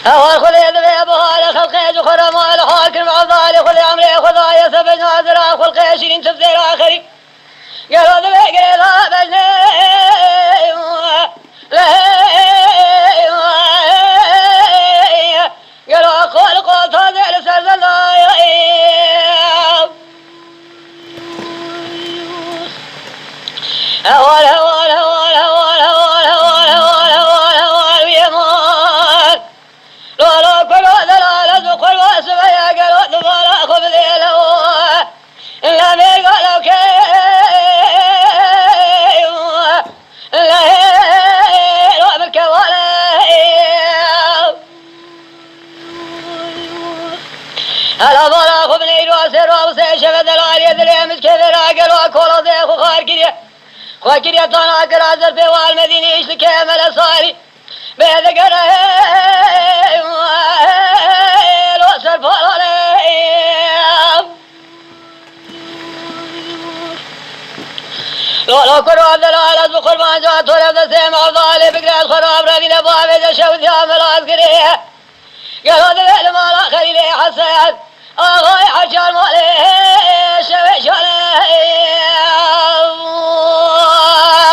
أول خذ يد بيبها لخلقه خذ ما الحاكم عضالي خذ عمري خذ يسب ناظر خذ قيشين تفزير آخري قالوا ذبي قيلا بجني قالوا أقول قوت هذه لسرزنا هوال هوال هوال هوال هوال هوال هوال هوال هوال ويمان لو لو كلوا دلالة وقل واسم يا قلوا دفالا خذ ذيله إلا مير قالوا كيف إلا هيرو بالكوالي هلا بلا خذ نير واسر وابسي شفد العالية ذليم الكبير قلوا كولا ذيخ وخار كريه وكريا طانا كرازر في والمدينة إيش لكامل صالي بهذا قرأي لو سرفال عليهم لو كروا دلالة بقربان جات ولد سيمع ظالي بقرأ الخراب رقنا بابي شوذ يا ملاسكريه قالوا ذبيل مالا خليلي حسين أغاي حجار مالي شويش عليه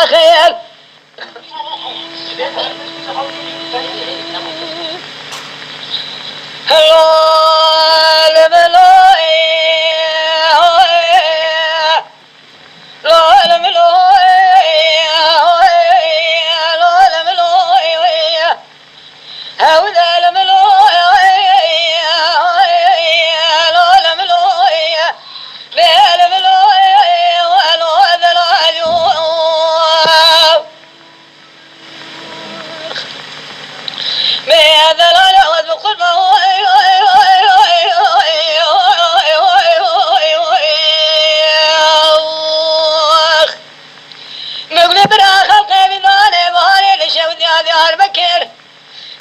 خير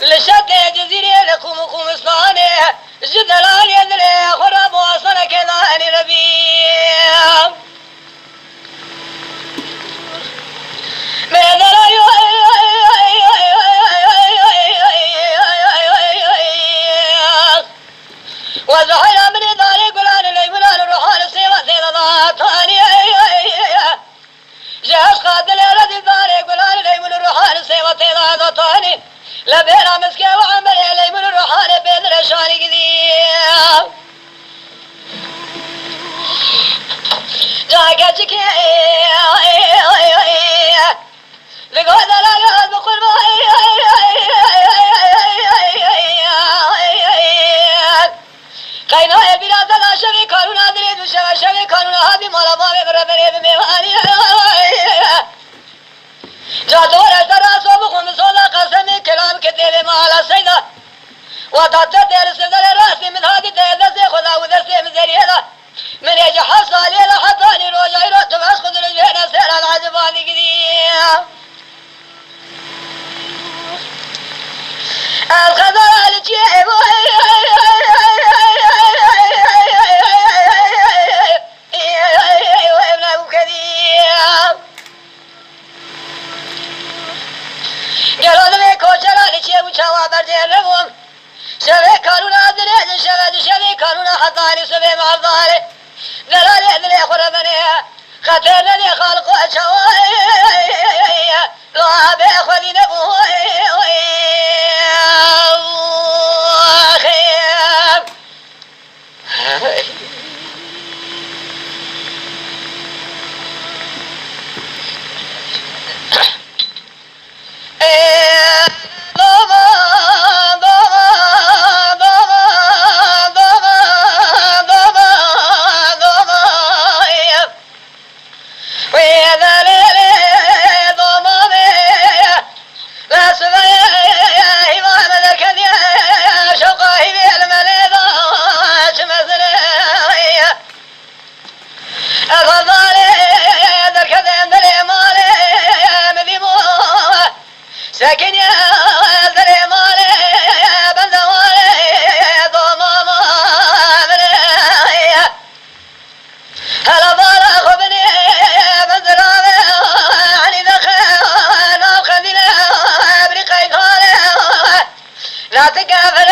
لشتى جزيرة لكم صنانه جدلان يدري خراب وصل كذا أني ربيع وزحنا من ذلك قلان ليمنان الروحان السيوة سيدنا ثاني جهاز قاتل الذي ذلك قلان ليمن الروحان السيوة سيدنا ثاني لبينا مسكي وعمل ليمن الروحان بين رشاني قديم جاكا جكي لقد لا يهد بقل قينا البلاد لا شبي كانونا دريد وشبه شبي كانونا هذي مالا بابي بربري بميواني جادور الدراس وبخون صولا قسمي كلام كتير مالا سيدا وتاتر دير سندر راسي من هذه دير خدا ودرسي من زريلا من يجي حصة ليلة حطاني روجا يروت بس خد رجعنا سير العجباني قديم الخضر الجيب وابن ابو كريم قالوا ذي كوشلا لشيب وشوا برجلهم شبه كانونا دريد شبه كانونا حطاني سبه مع الظالي ذلالي ذلي خربني خطرنا لي خلق شواي لا بأخذي نبوي خير لكن يا ذري مالي بندوالي ضمام ملي هلا بالا خبني بندرامي عني دخل ناخذ لي بريقي قالي لا تقابل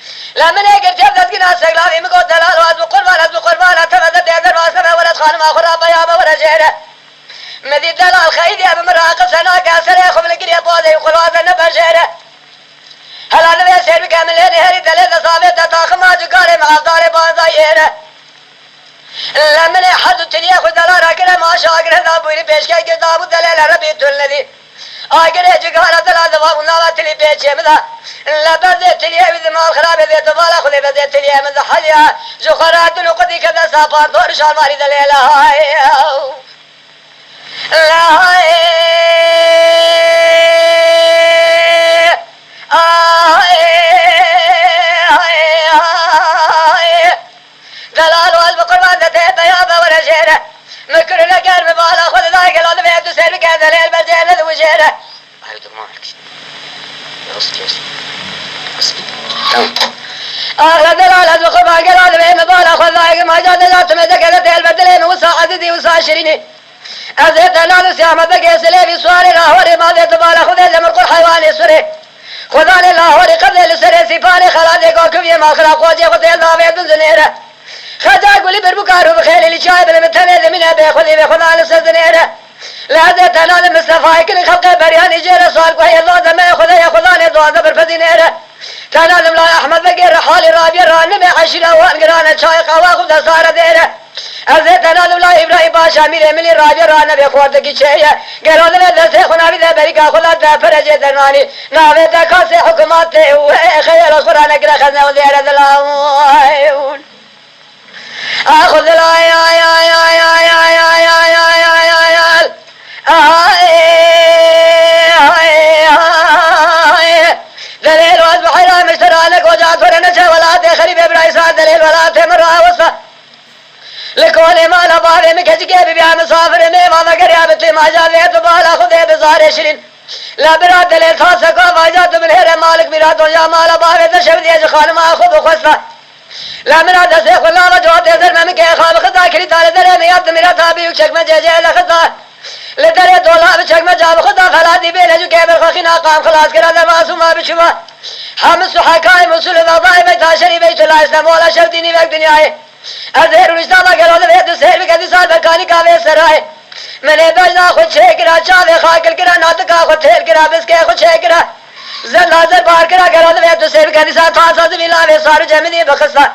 لمن يقر جبدت قناة سقلابي مقود دلال وازم قربان تمدد يدر واسمه ولد خانم آخر بيابه ورجيره مدي دلال خيدي أبو مراقب سناك أسري خبل قرية بوضي وقلوات النبشيره هلا نبي سير بكامل لين هري دلال صابت تاخما جقاري مع داري بازايره لمن حد الدنيا خذ دلال راكنا ما شاكر هذا بوري بيشكي قدام دلال ربي الذي آگر جگار دل دوا نوات لی بیچه مدا لبرد تلیه بید مال خراب بید بالا خلی بید تلیه مدا حلیا جو خرات نقدی کدا ساپار دور شال ماری دلیل های دلال واز بقربان دته بيابه ورجيره مكر لقر ببالا خذ ذاك الأرض بيد سير بكذا ليل بزين وجيره هاي مالك أغلى دلال أزوق ما قلال بين ببالا خذ ذاك ما جاد ذات مدك ذات البدلين وسا عددي وسا عشريني أزيت نادس يا مدك سليفي سواري لاهوري ما ذات بالا خذ زمر قل حيواني سوري خذاني لاهوري قبل سري سيفاني خلادي كوكبي ما خلاق وجه خذ الله بيد زنيره خدا قولي بربكارو بخيل اللي شايب المتنى من بيخذي بيخذ على سدنيره لا ذات انا المصطفى كل خلق بريان جيره صار وهي الله ما ياخذاني ضاد بالفدينيره تنادم لا احمد بقير حالي رابي رانم عشنا وانقرانا شايق واخذ صار ديره ازيت انا لا ابراهيم باشا ميري ملي رابي رانا بيخوردك شيء قالوا لنا شيخنا بذا بريقا خذ فرج درناني ناوي كاسي حكوماتي وخير القران اقرا خذنا ودير ذلاون اخذ لا دليل واز بحيرة مشترى لك وجات ورنشا ولا تخريب ابرايسان دليل ولا تمر وصفة لكوني ما لبابي مكجكي ببيع مسافر ميما ذكر يا بتلي ما جاذيت بالا خذي بزار شرين لا براد دليل خاصة كوفا جات من هير مالك براد وجا ما لبابي تشبد يجخان ما أخذ وخصفة لا من هذا سيخ والله رجوات يزر ممك خال خطا كلي تال درمي يد مرا تابي وشك مجاجي لخطا لدري دولا بشك مجاب خطا خلادي بين جو كبر خخنا قام خلاص كرا دماسو ما بشوا حمس حكاي مسل ضاي بيت شري بيت الله اسلام ولا شرطيني وقت دنياي ازهر الاسلام قالوا بيت سير بكدي سال بكاني كاوي سراي من بجنا خود شكرا چاوي خاكل كرا ناتكا خود تير كرا بسكي خود شكرا زلازل بار كرا قالوا بيت سير بكدي سال تاسا زميلا في صار جمني بخصا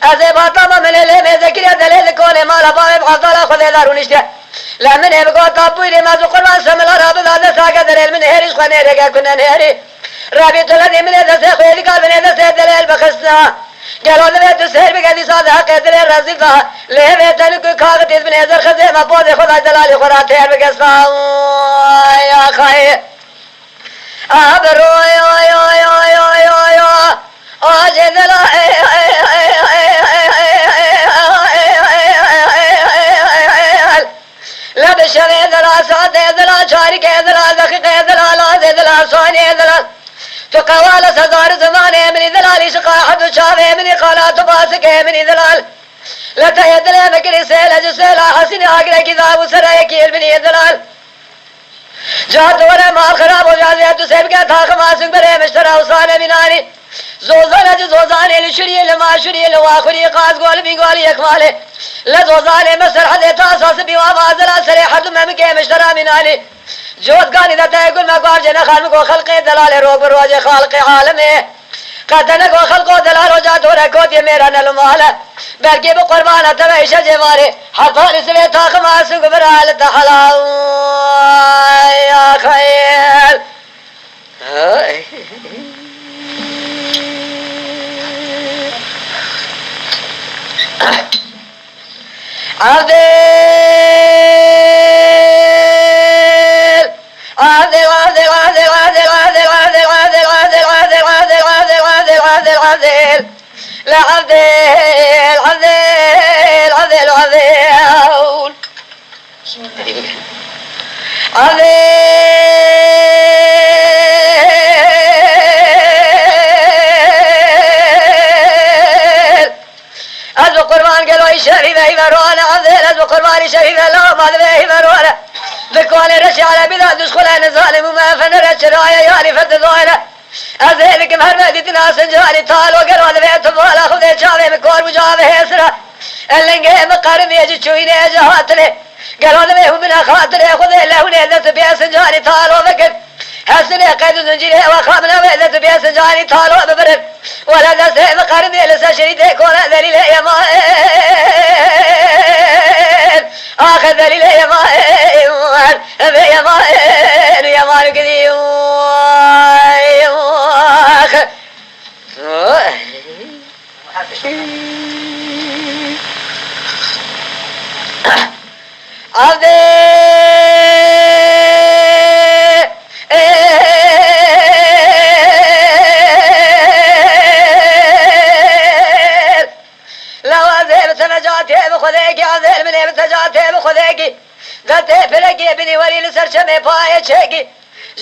ازي باطا ما من اللي مذكر دليل كون ما لباب بحضر خذ دارونشته لا من يبقى طابوري ما قربان سملا راب هذا ساق دليل من هيرش خني رجع كنا نهري رابي تلدي من هذا سخوي قال من هذا دليل بخصنا قالوا له تسير بقدي صاد حق دليل رزقها ليه بيتلك كاغت من هذا خزي ما بود خذ دلال خرات بقصنا يا خي ابرو يا اجدلا لا بشري ذلا صاد ذلا شارك ذلا دقيق ذلا لا ذلا صاني ذلا تقوال صدار زمان من ذلال شقا حد شافه من قالات باسك من ذلال لا تيدل مكر سيل جسلا حسن اگره كتاب سره كيل من ذلال جات ور ما خراب ہو جائے تو سب کا تھا خماسن برے مشترا حسین بنانی زوزان الشري لما شري لواخري قاز قول بيقول يكماله لا زوزان مسر حد تاساس بوازلا سريحه ممك مشترا بناني جوت قال اذا تقول ما قال جنا خالق وخلق دلال روق بروج خالق عالمه قدنك وخلق دلال وجات وركوت يميران المال بلكي بقربان تبعش جواري حفار سويت خماس قبرال تحلا يا خيل أزو قربان قالوا شريفة يبرون عذيل أزو قربان شريفة لا ما ذبه يبرون ذكوان رشي على بذات دخلان ظالم وما فنرت شرايا يالي فتضاينة أزيلك مهرمدي تناس جاني تالو قروا ذبيت بولا خذي جامي مكور وجامي هسرة اللنقي مقارن يجي شويني جهاتني قالوا ذبيه من خاطري خذي له ونيذت بيس جاني تالو فكر حسني قيد زنجيري وخامنا ويذت بيس جاني تالو ببرد ولا ذا مقارن يلسى شريدك ولا ذليل يا مائن آخذ ذليل يا مائن يا مائن يا مائن كذي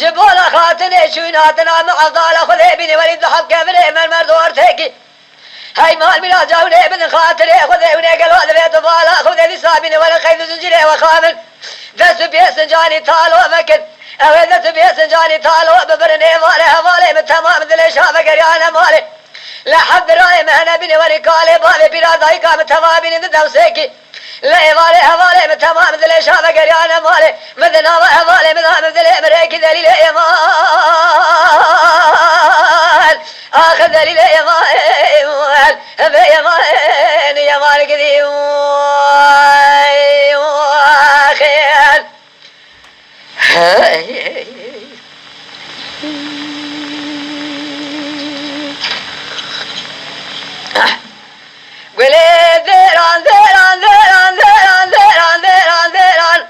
جبولا خاطني شويناتنا مع ضالة خذي بني وليد ضحب كامل من مردور تيكي هاي مال من جاوني بن خاطري خذي ونقل هذا بيت ضالة خذي لسابني ولا خيذ زنجري وخامل دس بيس جاني طالو مكن او دس بيس جاني طالو ببرني مالي من تمام ذلي شافك ريانا مالي لا حد راي مهنا بني ورقالي بابي براداي قام تمام بني ندوسيكي لا مالي من تمام ذلي شافك ريانا مالي مذنا مالي مذنا ذلي مريكي ذلي يا مال اخذ ذلي يا مال يا مال كذي واخير قولي ذيران ذيران ذيران ذيران ذيران ذيران ذيران ذيران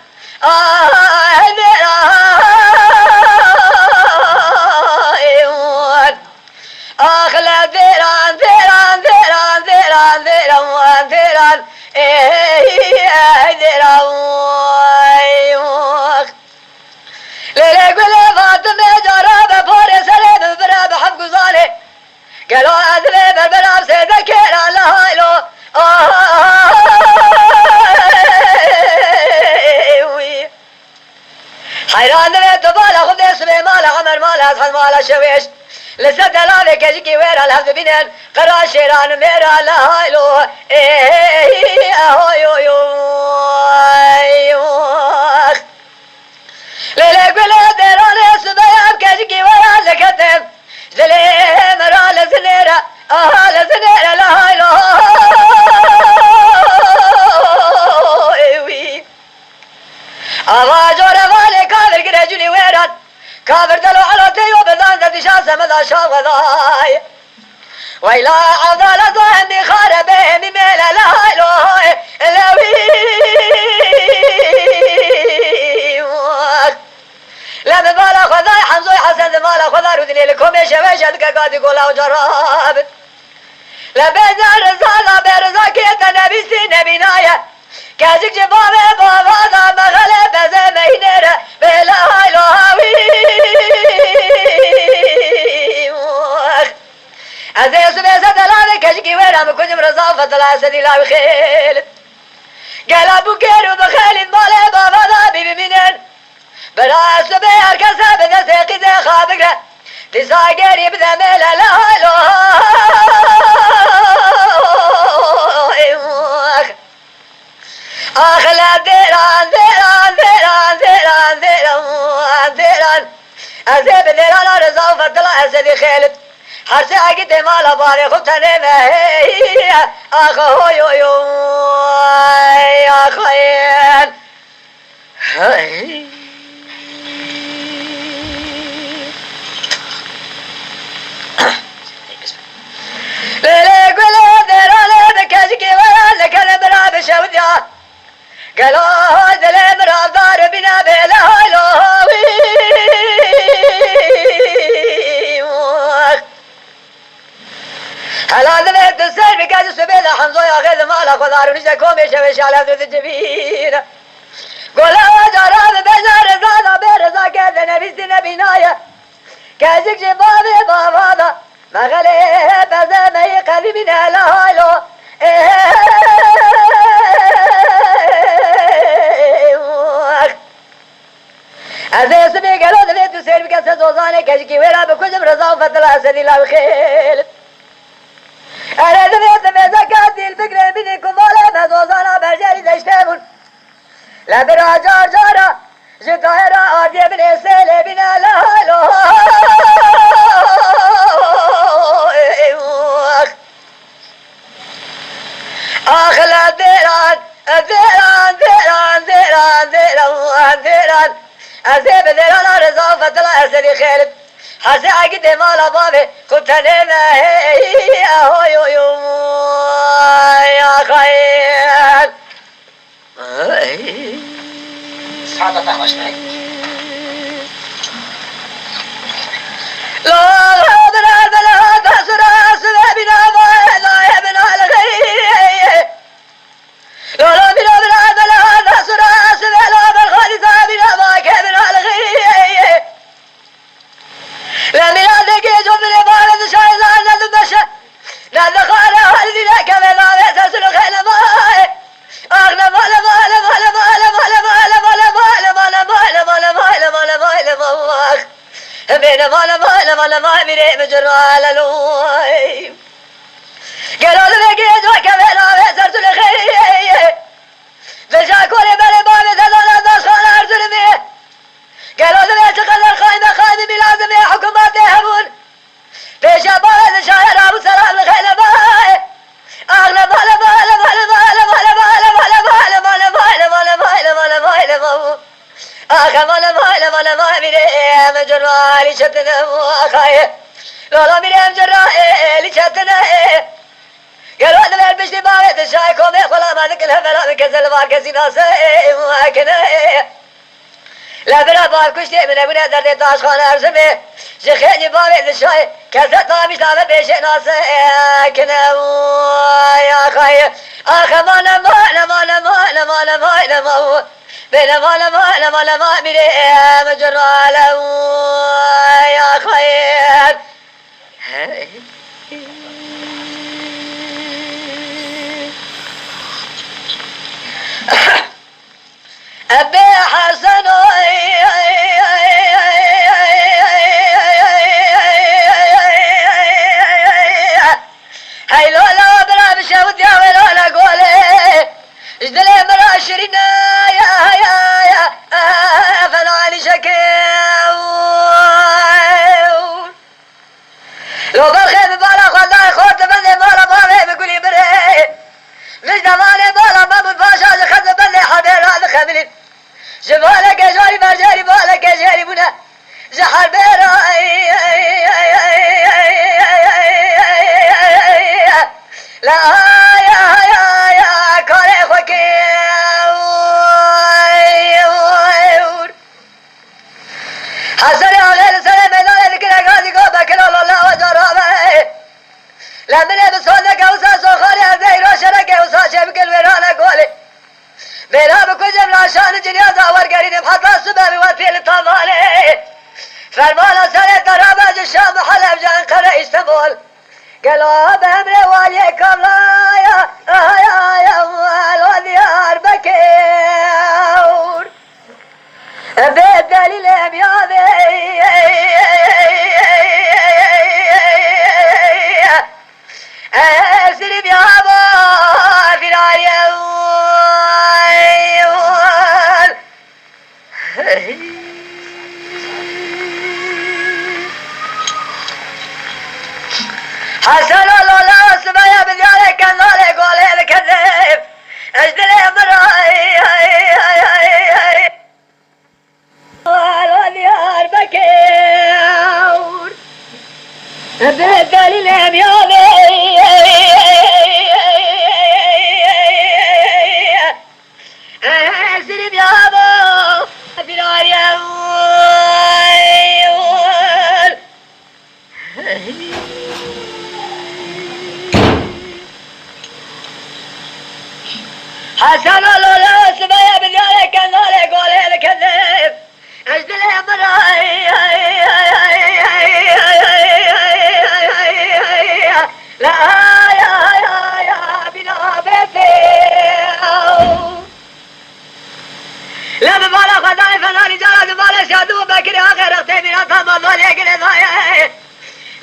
أخلى ذيران ذيران ذيران ذيران ذيران ذيران ذيران ليلي قولي فاطمة جرابة فوري سليم براب حب قصاني قالوا أذبي بالبراب سيدك لا هايلو حيران ذبي تبالا خذ اسمي مالا عمر مالا أصحى مالا شويش لسه دلالي كجيكي ويرا الهفد بنين قرا شيران ميرا لا هايلو ليلي قولي ديراني سبيان كجيكي ويرا زكتم زلي مرا لزنيرا لزنيرا لا هايلو أما جورا مالي كافر قريجوني ويران كافر دلو على تيو بذان ذاتي شاسة مذا شاو غذاي ويلا عضالة ظهني خاربه مميلة لا هايلو لا ببالا خذاي حمزوي حسن مالا خذا رودني لكم يشويش أدك قاد يقول له جراب لا بيزار رزاقا بيرزا كيتا نبي سي نبي نايا كاجك جبابي بابا ذا مغلب بزي مينيرا بلا هايلو هاوي أزي سبيسة دلالي كاجكي ويرا مكنجم رزاق فتلا سدي لا بخيل قال أبو كيرو بخيل مالي بابا ذا بيبي منين بلا سبي الكسا بدا سيقي زي خابقرة تساقري بدا ميلا لا هايلو أخلا ديران ديران ديران ديران ديران ديران أزيب ديران رزاو فتلا أسدي خيلت حرسي عقد مالا باري خبتني مهي أخو يو يو أخوين ليلي قولي ديران بكاشكي ويا لك البرا بشوديا قالوا دلي مرا دار بنا بلا هايلو هلا ذلك تسير بكاش سبيلا حمزو يا غير مالا خضار ونجاكم يشويش على ذو الجبين قولوا جراب بزار زادا بيرزا كذا نبي سنة بناية كاشك جبابي بابادا مغلي بزا مي قلبي من هايلو أزي سبي قالوا ذلك تو سیر بکسه دوزانه کشکی ویرا بکجم رضا و فتل اسدی لا بخیل اره دمیت مزکات دیل بگره بینی کماله مزوزانا برجری دشتمون لبرا جار جارا جتاهرا آدی بنی سیلی بینا لالو آخ لدیران دیران دیران دیران دیران دیران ازی بدیران رضا فتلا اسدی خیلت حسی اگی دیمالا بابی کتنه مهی اهوی یا خیل سعادة تخوش بك لا بلا بلا بسرا سببنا ضايع بنا الغي لا بلا بلا بلا بسرا سببنا بالخالصة بنا ضايع بنا الغي لا بلا ذكي جب الإبارة شايزة نذب بشا نذب خالة هذي لك بلا بسرس الخيل باي أغلى بالا بالا بالا بالا بالا بالا بالا بالا بالا بالا بالا بالا بالا بالا بين بالا بالا بالا بالا بيري بجر على لوي قالوا لي بقيت وكبنا بسرس الخيل بشاكوري بلا بابي تدانا داس خانا أرسلمي قالوا لي تقل الخايمة خايمة لازم حكومات يهبون بيشا بالا شاعر أبو سلام الخيل باي أغلى بالا بالا بالا بالا بالا بالا بالا بالا بالا بالا بالا بالا بالا بالا آخا بالا بالا بالا بالا ميريم جرالي شتنا وخاي لولا ميريم جرالي شتنا قالوا هذا البشتي باوي تشايكم يخلا ما ذكر هفلا بكسل باركسي ناسي وهكذا لا بلا بار كشتي من ابن درد تاش خان ارزمي شيخي باوي تشاي كذا طامش لا بيش ناسي كنا يا خاي اخ ما بلا ما بلا مجرى له يا خير أبي حسن هاي لولا بلا بشوت يا ولا قولي اجدلي بلا شرينا يا فلاني شكاو لو بالخيب بالا خداي خوت بني بالا بالا بقولي بري مش دماني بالا بابو الباشا خذ بني حبير هذا خبلين جبالك يا جاري ما جاري بالك يا جاري بنا زحر بيرا لا يا كاري خوكي حسن يا غير سلام لا لك غادي قوبا كلا الله وجرامه لا من بصونك وسا سخاري هذي روشنك وسا شبك الويرانا قولي بينا بكجم لاشان جنيازة ورقرين بحطا السبب والفيل الطماني فرمانا سنة درابة الشام حلب جان قرى اسطنبول قالوا بأمري واليكم لا يا والديار بكير بالدليل يا أسرب يا أبا في العالية حسن الله لا سبايا بديارك النار يقول الكذب اجدلي مراي والديار بكير بالدليل يا اسرب يا ابو في نار يا حسن الله لا سبايا بديارك النار يقول الكذب اجدلي مراي لا يا بنا بيتي لا ببالا خداي فناني جراد بالا شادو بكري آخر اختي من أطام ضالي قلي ضايا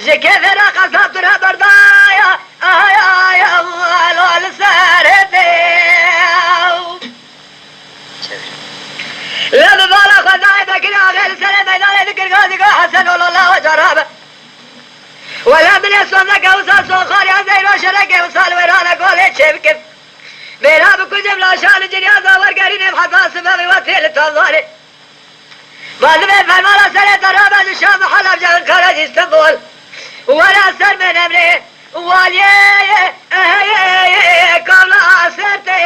جكي فرا قصبت ربردايا آيا يا الله لسارتي لا ببالا خداي بكري آخر سنة ميدان ذكر قاضي حسن والله وجرابه ولا من يسوم لك وصال سوخاري عزير وشركي وصال ويرانا قولي شبكي میرا بکو جملا شان جنیازا ورگری نیم حتا سببی و تیل تنظاری مازم فرمالا سر ترابا شام حلب جغن خرج استنبول ولا سر من امری والیه کاملا سرتی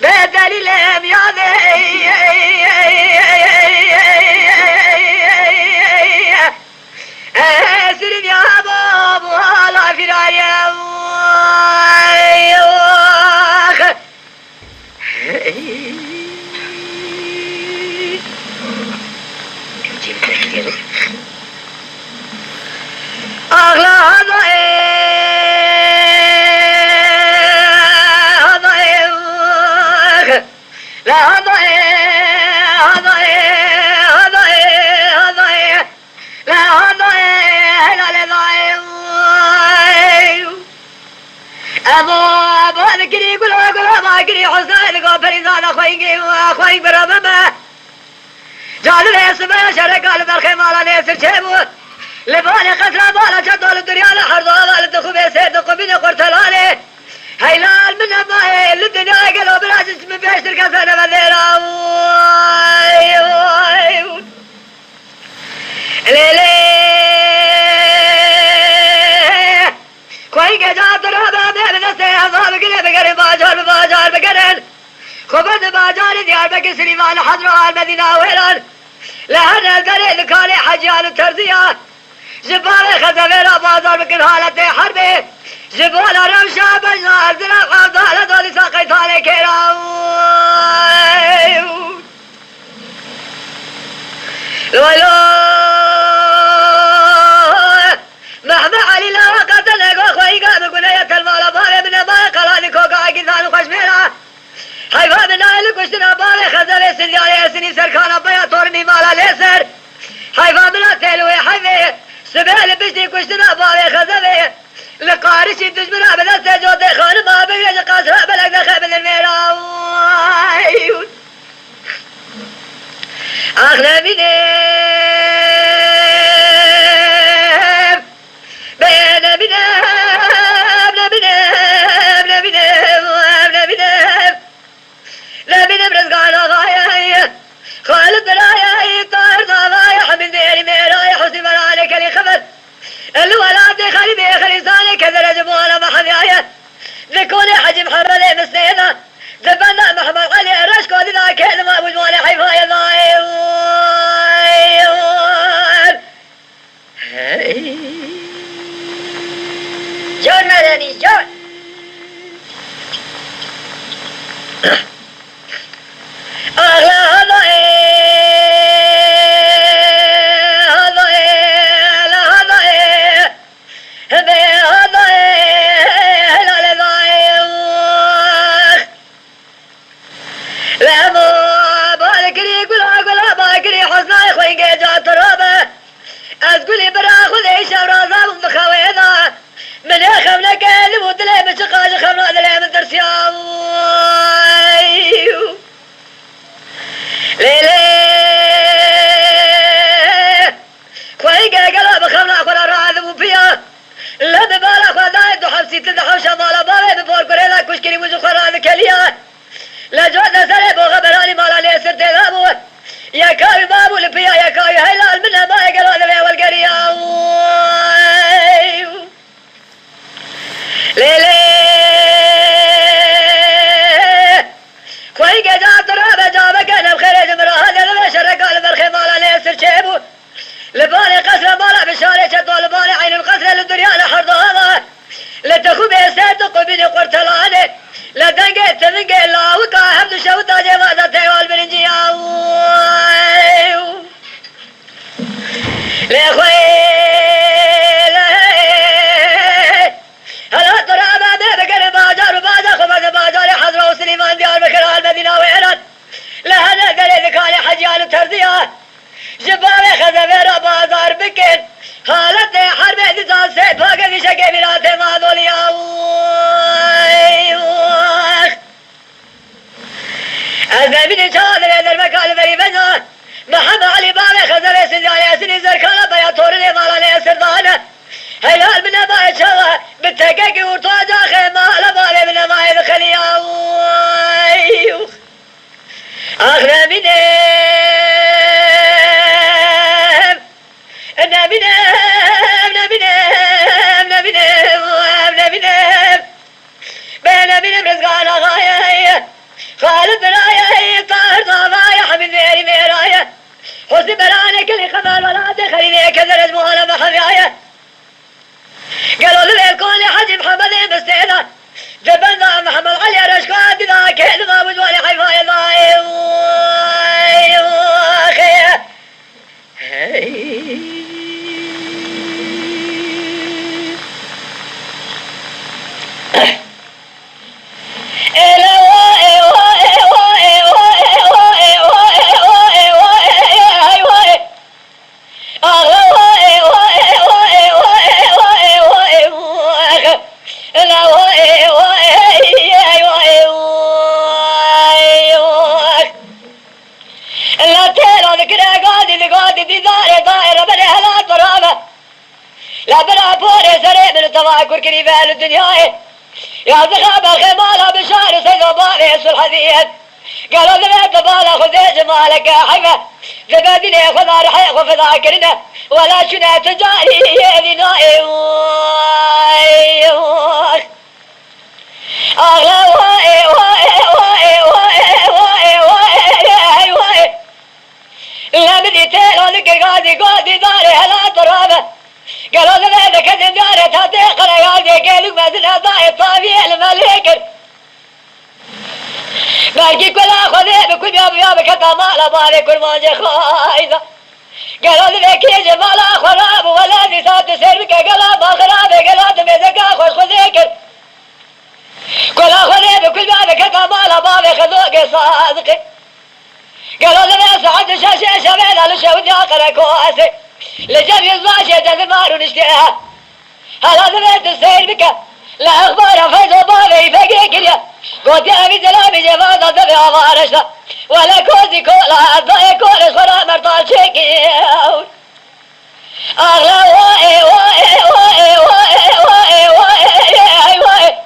به دلیل امیاده سرین یا بابو حالا فراریم شركال برخي مالا نيسر شيبو لبالي قصر بالا جدول الدنيا لحرض والد دخوبي سيد قبين قرتلالي هيلال من أباي الدنيا قلو براج اسم بيشتر كسر بذيرا ليلي كوين جاب درابا بين نسي أصاب قلب قرب باجار بقرن خبز باجار ديار بكي سليمان حضر المدينة ويران لهن الدري ذكالي حجيان ترزيان جبال خزفيرا بازار بكل حالة حربي جبال رمشا بجنا الزرق عبدالة دولي ساقي طالي كيرا لولو مهما علي لا قتل اخوي قام قنية المال باري من ما قلاني كوكا قيثان وخشميرا حيفا من نايل كشتنا باري خزفي سنياري سني سركانا بيا تورني مالا ليسر حيفا من اتلوي حيفي سبيل بشتي كشتنا باري خزفي لقارشي تجمنا بنسي جوتي خان ما بيجي قاسرة بلق دخل من الميرا اخنا بنام رزقانا غاية خالد رايا طاهر ضايا من ديري ميرايا حسن مرانك لي خبر الولاد خلي بي خليصاني كذا رجبونا محميايا ذكوني حجي محمد مسنينا زبنا محمد علي رشكو ذا كذا ما بجواني حيفايا ضايا جون مدني جون أزقولي براخذ إيش أورازا ومخاوينا من يخمنا كلب ودلي بشقاج خمنا دلي من درسيام ليلي خويقا قلب خمنا خورا راذب وبيا لا ببالا خداي دو حبسي تدحو شمالا بابي بفور كوريلا كشكري وزو خران كليا لا جوزنا سري بوغا براني مالا ليسر تغابو يا كاوي بابو لبيا يا كاوي هيلال منها ما يقلون بيا والقرية ليلي خويقا جاب ترابة جابك انا بخير جمرا هذا لما شرقال برخي مالا ليسر شيبو لبالي قصر مالا بشاري شدو لبالي عين القصر للدنيا لحرضو هذا لتخو بيسيت قبيني قرتلاني لدنقيت تنقي الله وكا حمد شوطا جيبازة تيوال برنجيا لأخوي هلا ترابا بيبقر باجار وباجا خبز باجار حضرة وسليمان ديار بكر المدينة وإيران جبال خزفر بازار بکن حالت حرب اتزال سے بھاگ ویشہ کے میرات مادولیا از نبین چادر در مکال بری بزان محمد علی باب خزفر سنجالی سنی زرکانا بیا تورنی مالانے سردانا هلال من نبای چوا بتکک ورطاجا خیمال باب من نبای بخلی آخر نبینم رزقان آغایه خالد برايه طاهر صافايا حمد ميري ميرايه حسن برانه كل خبر ولا تخليني كذر اسمه محميايه قالوا له الكون حج محمد مستينا جبنا محمد علي رشقات ذا كيد ما بجوالي حيفايا ذاي لا برا بوري سريع من التفاكر قريبة للدنيا يا زخابة خمالة بشار سيدو بابي اسم الحديث قالوا لما تبالا خذي جمالك يا حيفا زبادني خذا رحيق وفي ذاكرنا ولا شنا تجاري يذي نائم أغلى واي واي واي واي واي واي واي لا بدي تيلو لك قادي داري هلا ترابة قالوا لما ذكت داري تطيق رياضي قالوا ما زلها ضاي طابي المليكر باقي كل أخذي بكل يوم كتا مالا بالي كل ما جي خايزة قالوا لما كي جمالا خراب ولا نسات سيربك قلاب خراب قلات مزكا خوش خذيكر كل أخذي بكل يوم كتا مالا بالي خذوك صادقي قالوا لما سعد شاشة شبيل لشهود ياقر كواسي لجمي الزاشة تزمار ونشتها هلا لما تسير بك لا أخبار فيزو بالي فقي كريا قد يأبي زلامي جفاظة دفع وارشتا ولا كوزي كولا الضاي كولس خرا مرطال شيكي أغلى واي واي واي واي واي واي واي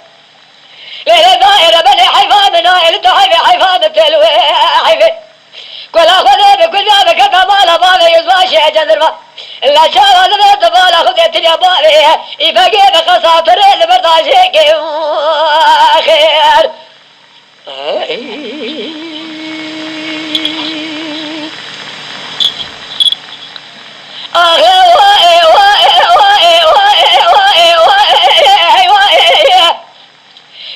ليلة دائرة بني حيفان من نائل تحيفي حيفان التلوي حيفي كل أخذ بكل يوم كتبالا بابي يزواشي جذرفا إلا شاء الله تبالا خذت يا بابي يفقي بخساطر المرطال شيكي خير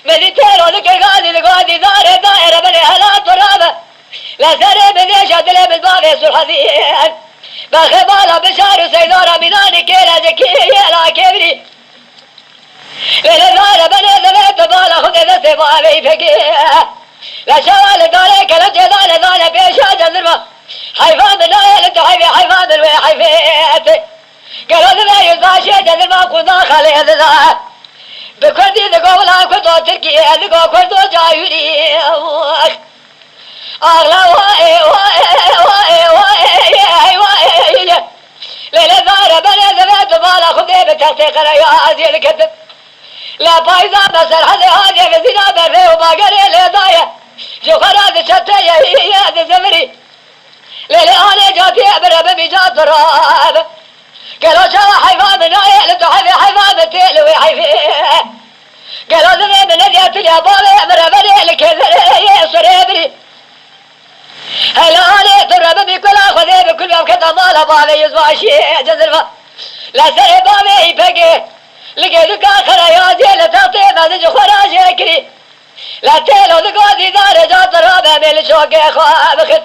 مديتيرو لك القاضي دائرة بني هلا ترابة لا سري من يشهد لي بالباب يسر حذيان بخبالة بشار سيدورة مناني كيلا زكية لا كبري للدارة بني ذبت بالا خذ ذا سبابي فقيه لا شوال داري كلمت داري بيشا جذرما حيفان بالله لنتو حيفان بالوي حيفيت قالوا ذا يزاشي جذرما قضا خالي ذا بكردي ذكو ولا كنتو تركي ذكو كنتو جايولي أغلى واي واي واي واي واي للدارة بني ذبت بالا خذ بتحقيق رياضي الكذب لا بايزا مسر هذه بزنا برفي وباقري لضايا جو خراز شتايا هي هذا زمري ليلي انا جاتي برب بيجات راب قالوا شوا حيفان من نايل تحفي حيفان التلوي حيفي قالوا ذنب من نجات اليابان بربني الكذري صريبري هلا انا ترب بكل اخذي بكل يوم كذا مال بابي يزواشي جزرفا لا سري بابي يفقي لقيتك آخر ياجي لتعطي مزج خراج يكري لا تيلو لقودي دار جات رابع من شوقي خواب خد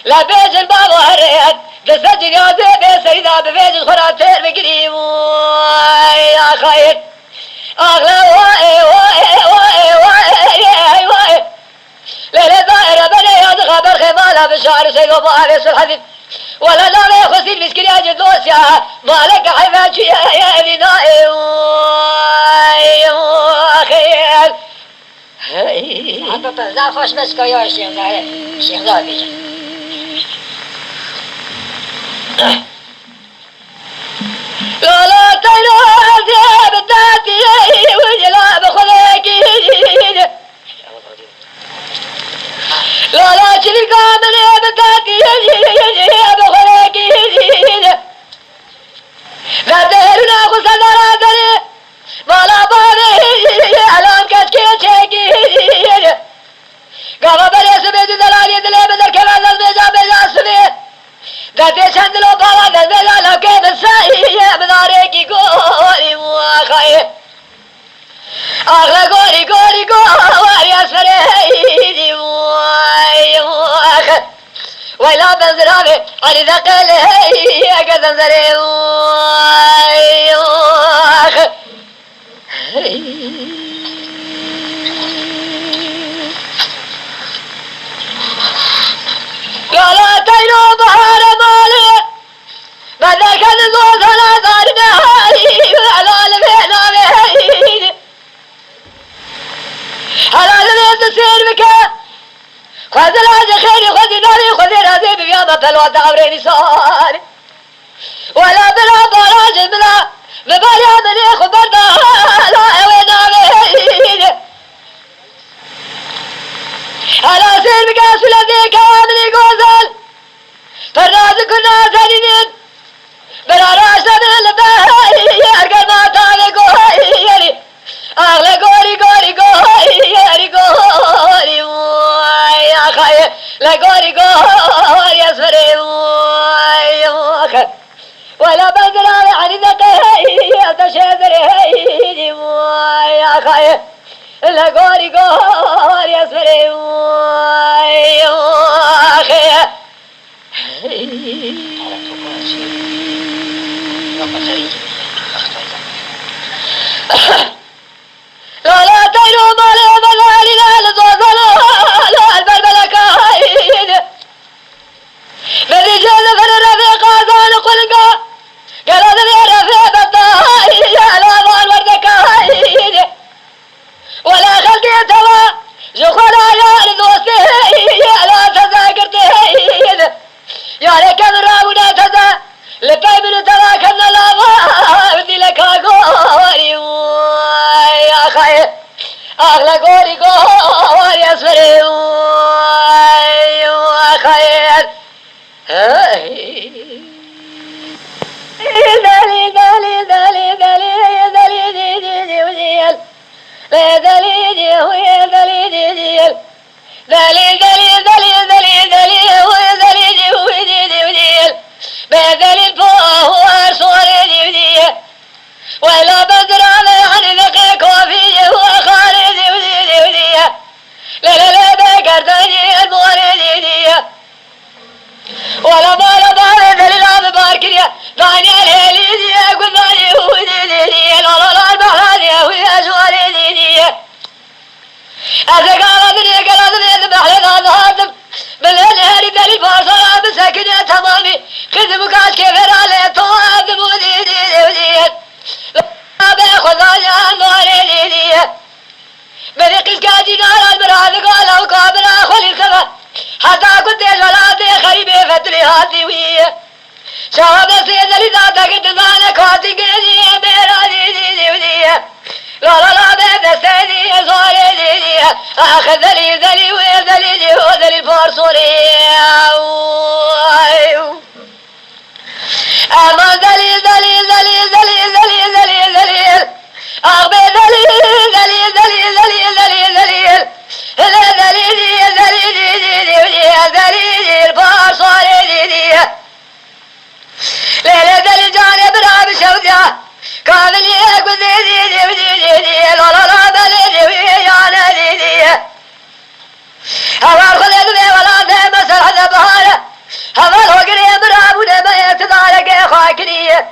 لا بيج الباب وهريت تسجل ياجي بسيدة بفيج الخراتير بقري يا خير أغلى واي واي واي واي واي ليلة دائرة بني ياد خبر خمالها بشعر سيدو بارس الحديد ولا لا خسي المسكين يا جدوس يا مالك حيفاك يا بنائي خيال حتى تزا خوش مسكو يا شيخ زاهر شيخ زاهر بيجا لا تنادي بداتي وجلا بخليك لا شريك عملي بداتي بخليك لا تهرنا خسنا داري ولا باري الان كشكي شيكي قام بري سبيد دلالي دلي بدل كمان البيجا بيجا سبيد داتي شندلو بالا دلبيجا لكي بسائي بداريكي قوري مواخي أغلى قوري قوري قوري أسفريدي مواخي ويلا بنزرابي علي ذقلي قدن زري مواخي لا تينو بحر مالي بدل كان زوز على دارنا على البينا بيني على البيت تسير بك خذ العز خيري خذ ناري خذ رازي بيا بطل وضع عبريني صاري ولا بلا براج بلا ببالي مني خبرنا لا وينا بيني على سير بك سلدي كاملي غزل فراز كنا زنين بلا راشد الباي ارقل ما تاغي قوي اغلى قولي قولي قولي قولي موي يا خاي لا قولي قولي اسفري موي موخر ولا بنزل على حديدتي تشذري موي يا خاي لا قولي قولي اسفري موي موخر لا تينو مالي مالي لا لزوزلو لا البلبلة كاين بدي جيزة فن الرفيق آزان قلقا قال هذا لي الرفيق الضاي يا الأمان ورد كاين ولا خلقي توا جخولا يا لدوستي يا لا تذاكرتين يا لك الرابنا تذا لباي من تذاك النلابا بدي لك أقولي يا خير أغلى قولي قولي أسفري يا خير دالي دالي دالي دالي دالي دي دي دي وديل دالي دي ويا دالي دي ديل دالي دالي دالي دالي دالي ويا دالي دي ودي دي وديل بدالي البوار صوري دي وديل ولا بدر على عن ذقيك وفيه وخالد ودي ودي لا لا لا بكرتني المورد دي ولا بالا بالا دليل باركيا داني الهلي دي قداني ودي دي لا لا لا بحالي ويا جواري دي أذكر بحلي هذا بالهلي دليل فاصل بسكن يا تمامي خذ مكاش كبر على طواب ودي دي ودي باخذ على النار دي بريقس قاعدين على البراد قالوا قابل خلي الكفا حتى كنت جلاتي خريبي فتري هاتي ويا شعب سيد اللي ذاتك تزانا كاتي قيدي بيرا دي ودي لا لا لا بيدستيدي صوري دي اخذ ذلي وذلي دي وذلي الفرصوري اما ذلي أغبي ذليل البصر دي ليلة ذلي جانب راب شوديا كامل يقول دي لا لا لا بلي ويانا دي هوا الخلد بي ولا دي مسر هذا بهارة هوا الوقري براب ودي يتدارك خاكرية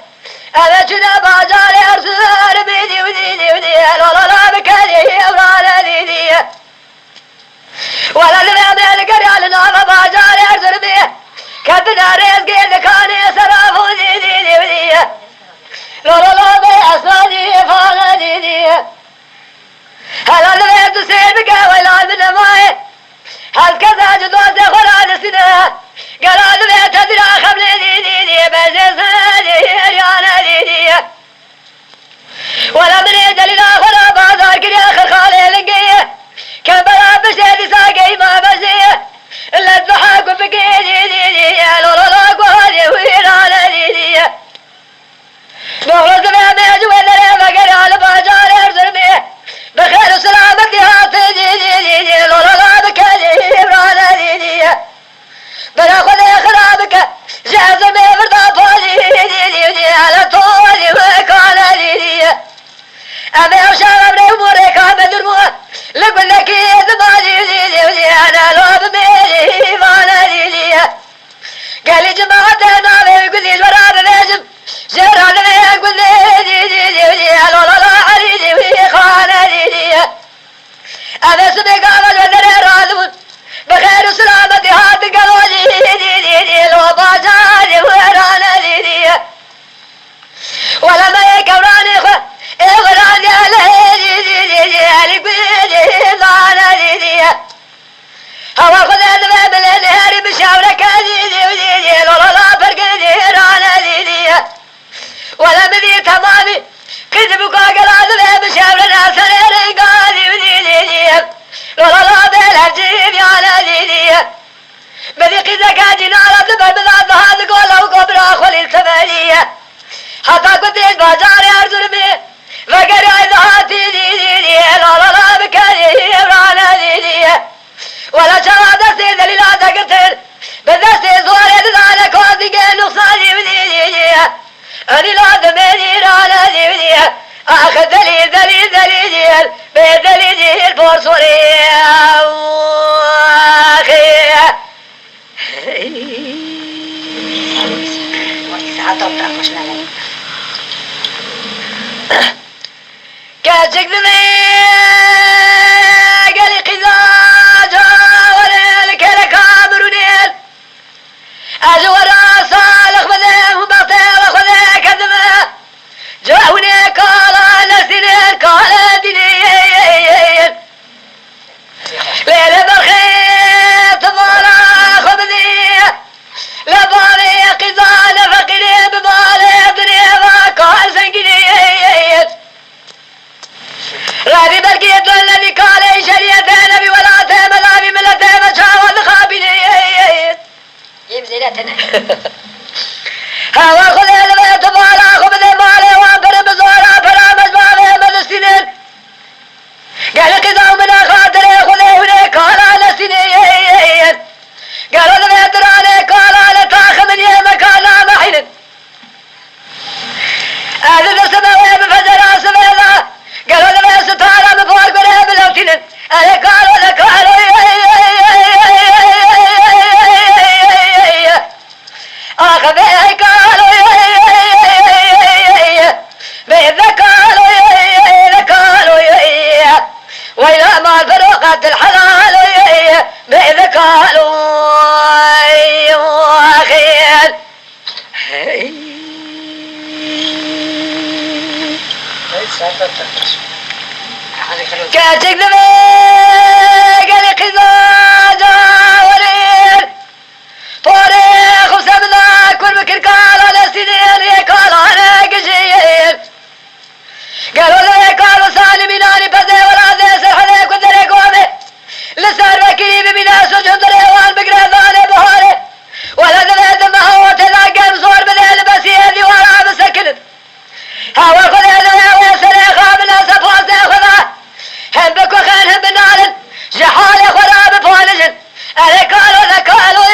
أنا جنا باجاري أرسل بيدي ودي لا لا لا بكالي ولا دي ولا اللي بيعمل قري على نار باجاري أرسل بيه كتنا رزقي لك بشاورك ديدي وديدي لولا لا فرق ديرانا ديدي ولا مذي تمامي كذبك قلاد بشاورنا سرير قادي وديدي لولا لا بالهجيب يا ديدي بدي قذك جنالة ببذات هذا قوله وقبره خليل ثمانية حتى قلت البجار أرجل بي فقر عذاتي ديدي لولا لا بكري رانا ديدي ولا شهادة سيد للا تقتل بذستي زوري دانا كوزي قل نقصاني وديدي أني لا دميني رانا ديدي أخذ دليل دليل دليل بدليل البورصوري أخي كاتك ذمي قالي قزاجة وليل كلك عبرونيل أجورا صالح بذيه وبطيل خذيه كذمه جاوني قال نسينين قال دينين ليلة بالخيط مالا خبذيه لبالي قزان فقري ببالي دنيا قال سنقنين رادي بالقيت الذي قال شريعة نبي ولا تيمة نبي ملة مشاوى خابنين جيب زينتنا هوا خذي البيت بالا خبذي بالي وانفر بزورا فرامج بالي مدستنين قال قزان من خاطري خذي هني قال على سنين قالوا البيت راني قال على تاخ من يمكان محين أهل السماوية بفجر سبيلا قالوا البيت ستارة بفوق بلي بلوتين أهل قالوا أخذي قالوا بإذا قالوا وإلى ما فرقت الحلال بإذا قالوا أخير كاتك ذبي قالي قزاجة ورير طريق وسبنا كل مكر قال على سنين قال على قشير قالوا لي قالوا سالمين اني بزي ولا زي سرحليك ودريك وامي لسان وكيب بنا سجن دريوان بقرا ثاني بهاري ولا ذبي دمها وتلاقى مصور بذيل بس يدي ورا مسكنت هوا خذي ذبي ويسري خامنا سفوان سيخذا هم بك وخين هم بنار جحالي خراب بفانجن أنا قالوا لقالوا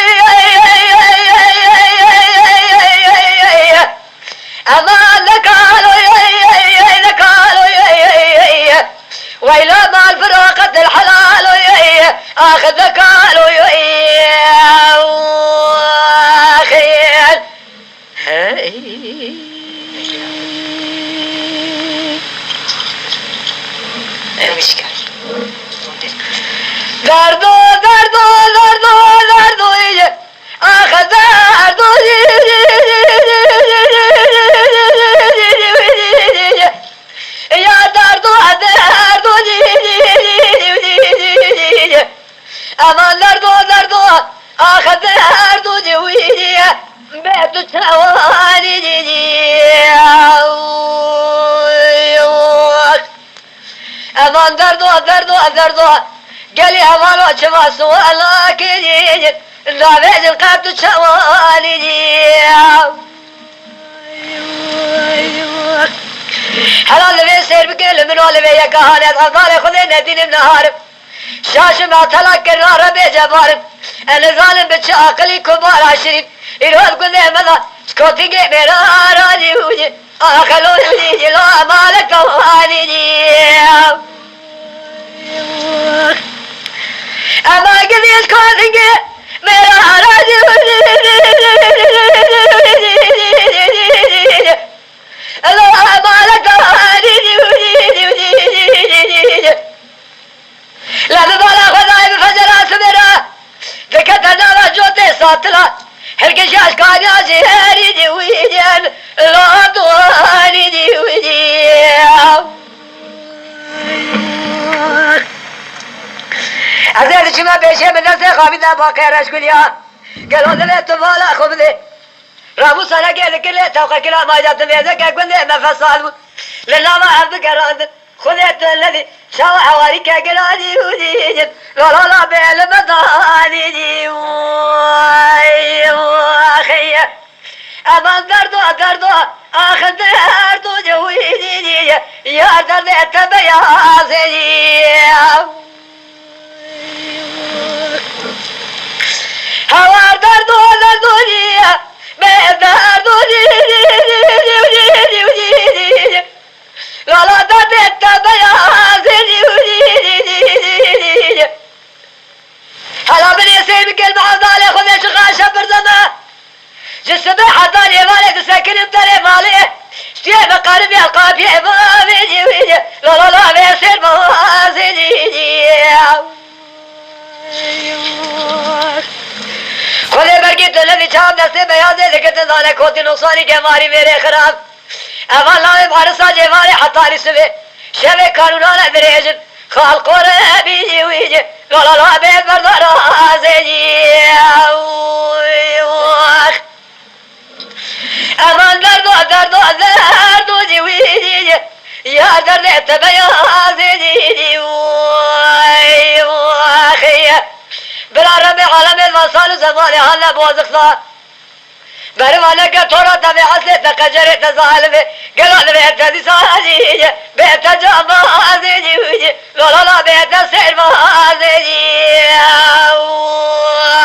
أمان لقالوا ويلا ما الفراقة الحلال أخذ قالوا خير دردو دردو دردو دردو أخذ دردو يا دردو دردو أمان دردو دردو أخذ دردو جويدي بيت التواني أمان دردو دردو دردو قالي أمان وشما سؤالك لا بيجن قابت التواني حلال لبي سير بكل من ولبي يكهانت أفضل خذين دين النهار شاش ما تلك النار بجبار أنا ظالم بتشاقلي كبار عشرين إلوه بقول ذي مذا سكوتي قيب راراني وجي أخلوني وجي لا مالك واني أما قذي سكوتي قيب مراراني وجي لا مالك واني لا ببالا خذاي بفجرات سمرا ذكتنا رجوتي ساطلا هرقشاش كان يازي هاري ويدين لا دواني ويدين أزيد شما بيشي من نفسي خابدا باقي رشكوليا قالوا ذلك تبالا خبذي رابو سنة قال كل توقع كلا ما جات ميزك قلنا ما فصال لنا ما عبد قراد خذت الذي شاو حواريك قلادي ودي لا لا لا بيل بداني دي واخي أمان دردو آخر دردو جويدي يا درد تبيازي هوا دردو لا لا درد تبيازي هلا بني سيب كلمة عضالي خذ شغاشة برزمة جسمي حضاني مالي تسكن انتري مالي اشتيه بقارب يلقى في بابي لا لا لا بيصير موازيني خذي برقيت الذي جاب نفسي بياضي ذكرت ذلك كوتي نقصاني كماري ميري خراب امان لا بحرصا جمالي حتى لسبي شبه قانونانا بريجن خالق ورابي ويجي لا لا لا بيت بردار آزيني امان دردو جويني يا درد تبيازيني واخي بلا ربي عالم المصال زماني هلا بوزخنا بروانا كتورا تبي حسيت قجرت ظالمي قالوا بيت دي ساجي بيت جمازي لا لا لا بيت سير مازي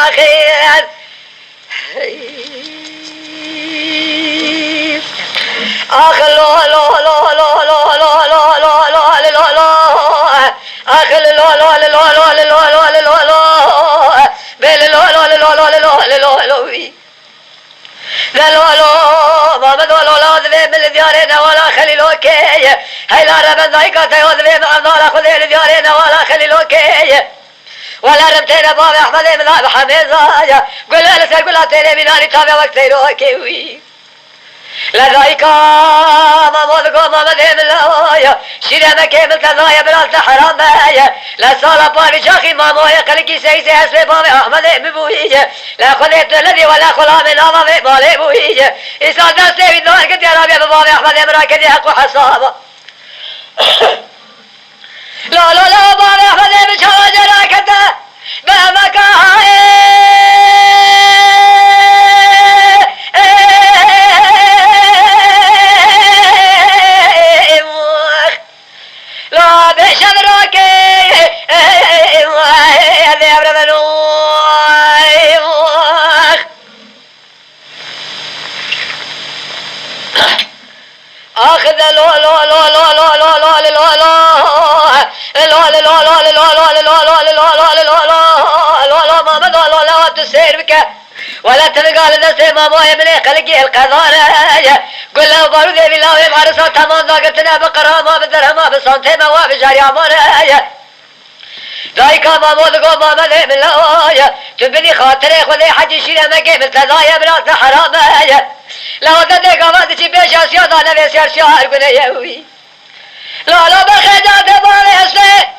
اخير اخر لو لو لو لو لو لو لو لو لو لو لو اخر لو لو لو لو لو لو لو لو لو بل لو لو لو لو لو لو لو لا لا لا ما بدو لا لا ذبي من ديارنا ولا خلي لوكي هاي لا رب ذايقة تيوذبي مع الله خذي ديارنا ولا خلي لوكي ولا ربتنا بابي احمد من ابي حميزة قول له سير قول تيري بناني تابع وقت لوكي لا ذايقة ما موذقو ما مذهب الله شيرا مكيمل كذايا براس حرام لا صالة بابي شاخي ما مويا قلقي سيسي اسمي بابي احمد ببويجة لا خذيت الذي ولا خلا من امامي بالي بويجة إسال دستي في النار قد يا ربي بابي احمد مراكدي حق وحصابة لا لا لا بابي احمد بشارة جراكته بمكاهي لا بشبرك هذا يا برمنو اخذ لو لو لو لو لو لو لو لو لو ما بدو لو لو تسير بك ولا تبقى لنفسي ما مويه من خلقي القذارة قل له بارودي بالله بارسو تمام ضاقتنا بقرا ما بدرها ما بصنتي ما وابجاري عمارة ذايكا ما موذقو ما مذهب الله تبني خاطري خذي حجي شيرا مكي من تضايا براس حرامة لو ددك ما تشي بيش اسيادا نبي سير شعر قل يوي لا لا بخدات باري اسفي